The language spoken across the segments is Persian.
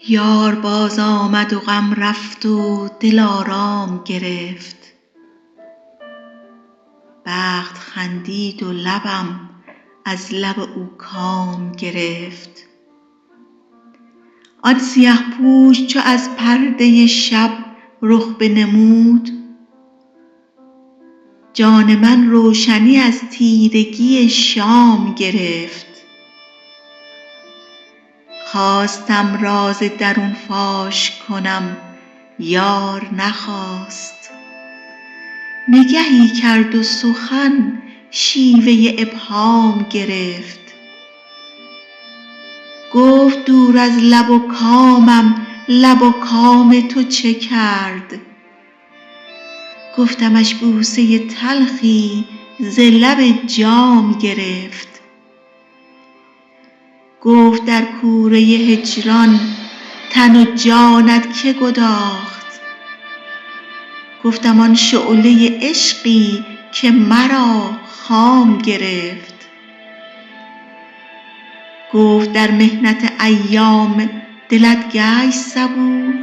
یار باز آمد و غم رفت و دل آرام گرفت. بخت خندید و لبم از لب او کام گرفت. آن سیه پوش چو از پرده شب رخ بنمود، جان من روشنی از تیرگی شام گرفت. خواستم راز درون فاش کنم یار نخواست، نگهی کرد و سخن شیوه ابهام گرفت. گفت دور از لب و کامم لب و کام تو چه کرد؟ گفتمش بوسه تلخی ز لب جام گرفت. گفت در کوره هجران تن و جانت که گداخت؟ گفتم آن شعله عشقی که مرا خام گرفت. گفت در محنت ایام دلت گشت صبور؟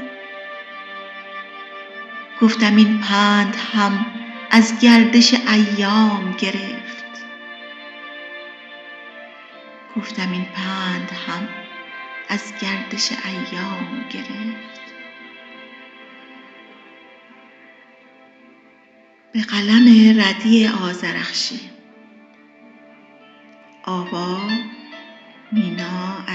گفتم این پند هم از گردش ایام گرفت. گفتم این پند هم از گردش ایام گرفت. به قلم ردیع آذرخشی. آوا مینا